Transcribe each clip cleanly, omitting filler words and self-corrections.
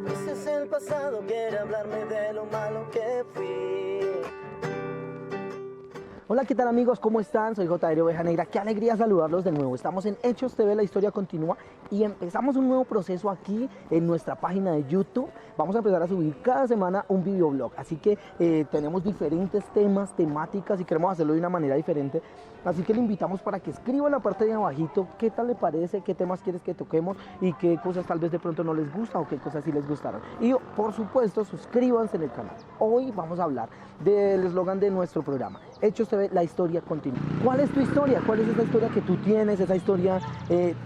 veces el pasado quiere hablarme de lo malo que fui. Hola, ¿qué tal amigos? ¿Cómo están? Soy JR Oveja Negra. Qué alegría saludarlos de nuevo. Estamos en Hechos TV, la historia continúa y empezamos un nuevo proceso aquí en nuestra página de YouTube. Vamos a empezar a subir cada semana un videoblog. Así que tenemos diferentes temas, temáticas y queremos hacerlo de una manera diferente. Así que le invitamos para que escriba en la parte de abajito qué tal le parece, qué temas quieres que toquemos y qué cosas tal vez de pronto no les gusta o qué cosas sí les gustaron. Y por supuesto, suscríbanse en el canal. Hoy vamos a hablar del eslogan de nuestro programa. Hechos TV, la historia continúa. ¿Cuál es tu historia? ¿Cuál es esa historia que tú tienes? Esa historia,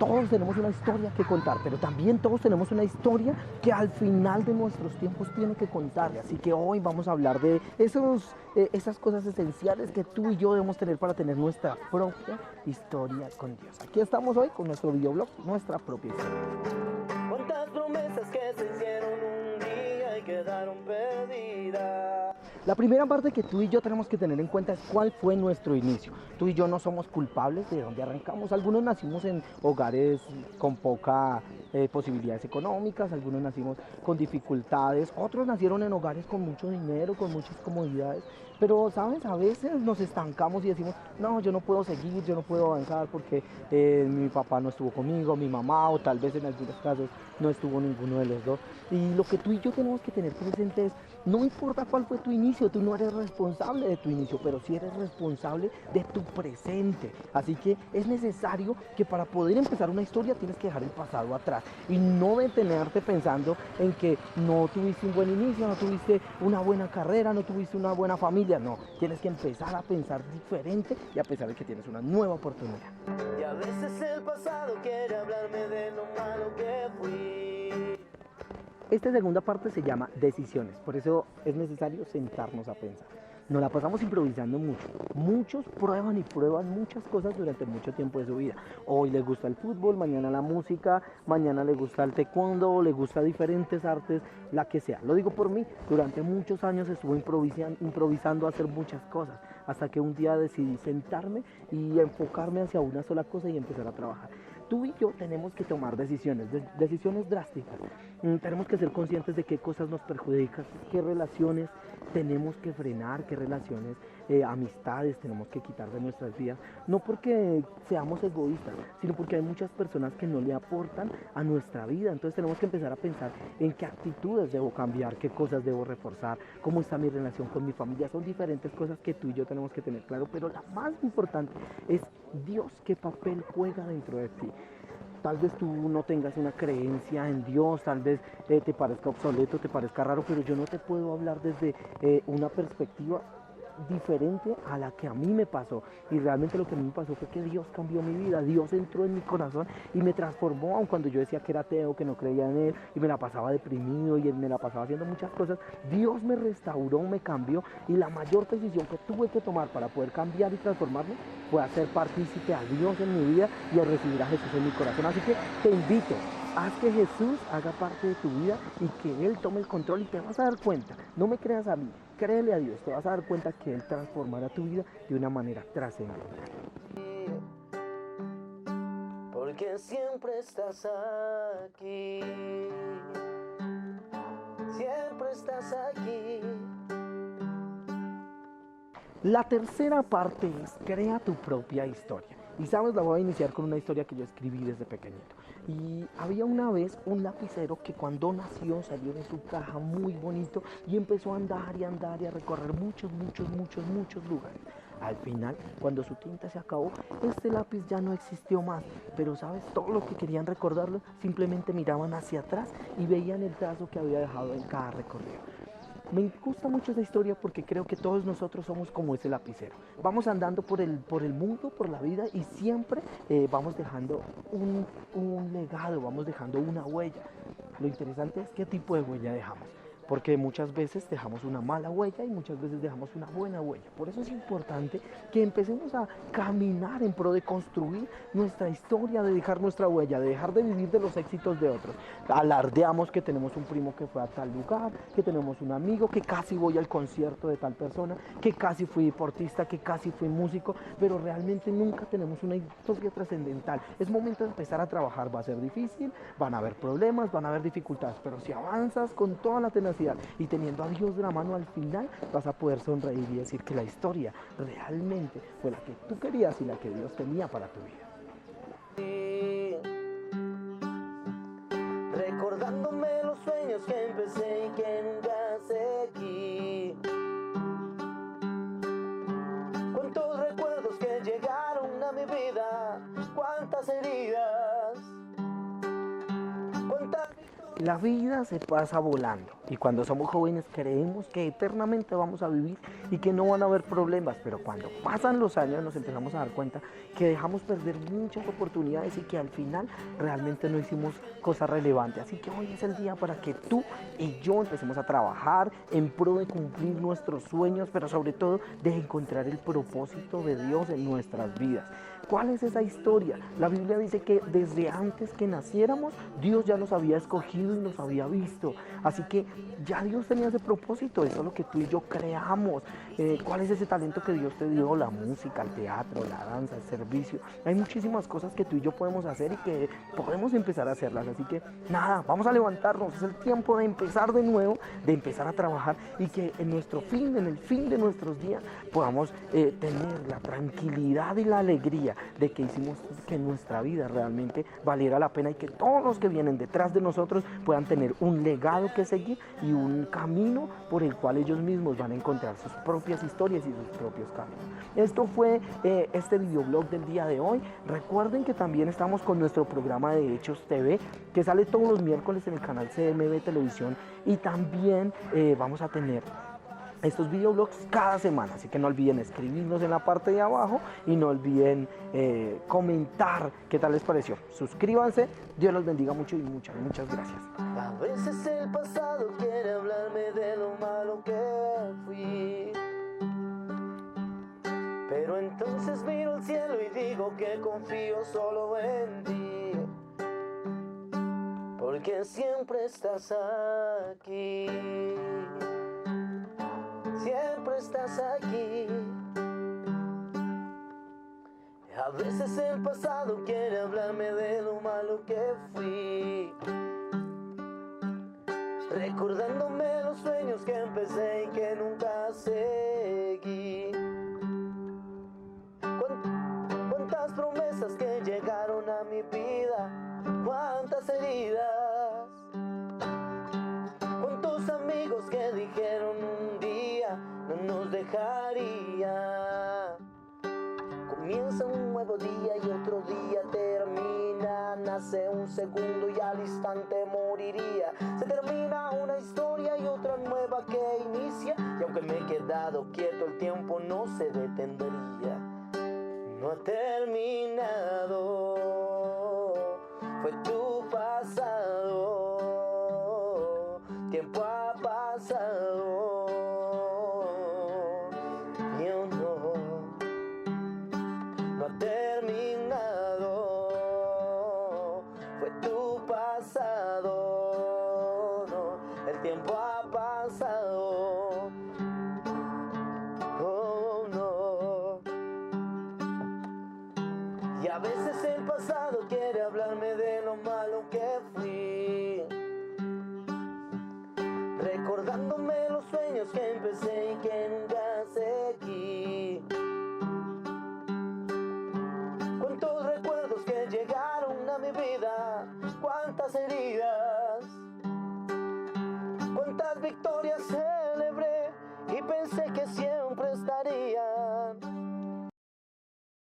todos tenemos una historia que contar, pero también todos tenemos una historia que al final de nuestros tiempos tiene que contarle. Así que hoy vamos a hablar de esas cosas esenciales que tú y yo debemos tener para tener nuestra propia historia con Dios. Aquí estamos hoy con nuestro videoblog, nuestra propia historia. Cuántas promesas que se hicieron un día y quedaron perdidas. La primera parte que tú y yo tenemos que tener en cuenta es cuál fue nuestro inicio. Tú y yo no somos culpables de dónde arrancamos. Algunos nacimos en hogares con pocas posibilidades económicas, algunos nacimos con dificultades, otros nacieron en hogares con mucho dinero, con muchas comodidades. Pero, ¿sabes? A veces nos estancamos y decimos, no, yo no puedo seguir, yo no puedo avanzar porque mi papá no estuvo conmigo, mi mamá, o tal vez en algunos casos no estuvo ninguno de los dos. Y lo que tú y yo tenemos que tener presente es, no importa cuál fue tu inicio, tú no eres responsable de tu inicio, pero sí eres responsable de tu presente. Así que es necesario que para poder empezar una historia tienes que dejar el pasado atrás y no detenerte pensando en que no tuviste un buen inicio, no tuviste una buena carrera, no tuviste una buena familia. No, tienes que empezar a pensar diferente y a pesar de que tienes una nueva oportunidad. Y a veces el pasado quiere hablarme de lo malo que fui. Esta segunda parte se llama decisiones, por eso es necesario sentarnos a pensar. Nos la pasamos improvisando mucho. Muchos prueban y prueban muchas cosas durante mucho tiempo de su vida. Hoy les gusta el fútbol, mañana la música, mañana les gusta el taekwondo, les gusta diferentes artes, la que sea. Lo digo por mí, durante muchos años estuve improvisando a hacer muchas cosas, hasta que un día decidí sentarme y enfocarme hacia una sola cosa y empezar a trabajar. Tú y yo tenemos que tomar decisiones drásticas. Tenemos que ser conscientes de qué cosas nos perjudican, qué relaciones tenemos que frenar, qué relaciones, amistades tenemos que quitar de nuestras vidas. No porque seamos egoístas, sino porque hay muchas personas que no le aportan a nuestra vida. Entonces tenemos que empezar a pensar en qué actitudes debo cambiar, qué cosas debo reforzar, cómo está mi relación con mi familia. Son diferentes cosas que tú y yo tenemos que tener claro, pero la más importante es Dios, qué papel juega dentro de ti. Tal vez tú no tengas una creencia en Dios, tal vez te parezca obsoleto, te parezca raro, pero yo no te puedo hablar desde una perspectiva diferente a la que a mí me pasó. Y realmente lo que a mí me pasó fue que Dios cambió mi vida, Dios entró en mi corazón y me transformó, aun cuando yo decía que era ateo, que no creía en Él y me la pasaba deprimido y me la pasaba haciendo muchas cosas. Dios me restauró, me cambió y la mayor decisión que tuve que tomar para poder cambiar y transformarme fue hacer partícipe a Dios en mi vida y a recibir a Jesús en mi corazón. Así que te invito, haz que Jesús haga parte de tu vida y que Él tome el control y te vas a dar cuenta. No me creas a mí, créele a Dios, te vas a dar cuenta que Él transformará tu vida de una manera trascendental. Porque siempre estás aquí. Siempre estás aquí. La tercera parte es crea tu propia historia. Y sabes, la voy a iniciar con una historia que yo escribí desde pequeñito. Y había una vez un lapicero que cuando nació salió de su caja muy bonito y empezó a andar y andar y a recorrer muchos lugares. Al final, cuando su tinta se acabó, este lápiz ya no existió más. Pero sabes, todo lo que querían recordarlo simplemente miraban hacia atrás y veían el trazo que había dejado en cada recorrido. Me gusta mucho esa historia porque creo que todos nosotros somos como ese lapicero. Vamos andando por el mundo, por la vida y siempre vamos dejando un legado, vamos dejando una huella. Lo interesante es qué tipo de huella dejamos. porque muchas veces dejamos una mala huella y muchas veces dejamos una buena huella. Por eso es importante que empecemos a caminar en pro de construir nuestra historia, de dejar nuestra huella, de dejar de vivir de los éxitos de otros. Alardeamos que tenemos un primo que fue a tal lugar, que tenemos un amigo, que casi voy al concierto de tal persona, que casi fui deportista, que casi fui músico, pero realmente nunca tenemos una historia trascendental. Es momento de empezar a trabajar, va a ser difícil, van a haber problemas, van a haber dificultades, pero si avanzas con toda la tenacidad y teniendo a Dios de la mano al final, vas a poder sonreír y decir que la historia realmente fue la que tú querías y la que Dios tenía para tu vida. Recordándome los sueños que empecé y que nunca seguí. Cuántos recuerdos que llegaron a mi vida, cuántas heridas, cuántas... La vida se pasa volando y cuando somos jóvenes creemos que eternamente vamos a vivir y que no van a haber problemas, pero cuando pasan los años nos empezamos a dar cuenta que dejamos perder muchas oportunidades y que al final realmente no hicimos cosas relevantes. Así que hoy es el día para que tú y yo empecemos a trabajar en pro de cumplir nuestros sueños, pero sobre todo de encontrar el propósito de Dios en nuestras vidas. ¿Cuál es esa historia? La Biblia dice que desde antes que naciéramos, Dios ya nos había escogido y nos había visto. Así que ya Dios tenía ese propósito, eso es lo que tú y yo creamos. ¿Cuál es ese talento que Dios te dio? La música, el teatro, la danza, el servicio. Hay muchísimas cosas que tú y yo podemos hacer y que podemos empezar a hacerlas. Así que nada, vamos a levantarnos. Es el tiempo de empezar de nuevo, de empezar a trabajar y que en nuestro fin, en el fin de nuestros días, podamos tener la tranquilidad y la alegría de que hicimos que nuestra vida realmente valiera la pena y que todos los que vienen detrás de nosotros puedan tener un legado que seguir y un camino por el cual ellos mismos van a encontrar sus propias historias y sus propios caminos. Esto fue este videoblog del día de hoy. Recuerden que también estamos con nuestro programa de Hechos TV, que sale todos los miércoles en el canal CMB Televisión, y también vamos a tener estos videoblogs cada semana, así que no olviden escribirnos en la parte de abajo y no olviden comentar qué tal les pareció. Suscríbanse, Dios los bendiga mucho y muchas gracias. A veces el pasado quiere hablarme de lo malo que fui, pero entonces miro al cielo y digo que confío solo en ti, porque siempre estás aquí. Siempre estás aquí. A veces el pasado quiere hablarme de lo malo que fui, recordándome los sueños que empecé y que nunca seguí. Cuántas promesas que llegaron a mi vida, cuántas heridas, cuántos amigos que dijeron un día no nos dejaría. Comienza un nuevo día y otro día termina. Nace un segundo y al instante moriría. Se termina una historia y otra nueva que inicia. Y aunque me he quedado quieto, el tiempo no se detendría. No ha terminado, fue tu pasado. Tiempo ha pasado. Terminado, fue tu pasado, no, el tiempo ha pasado, oh no. Y a veces el pasado quiere hablarme de lo malo que fui, recordándome los sueños que empecé y que nunca seguí. Cuántos recuerdos que llegaron a mi vida, cuántas heridas, cuántas victorias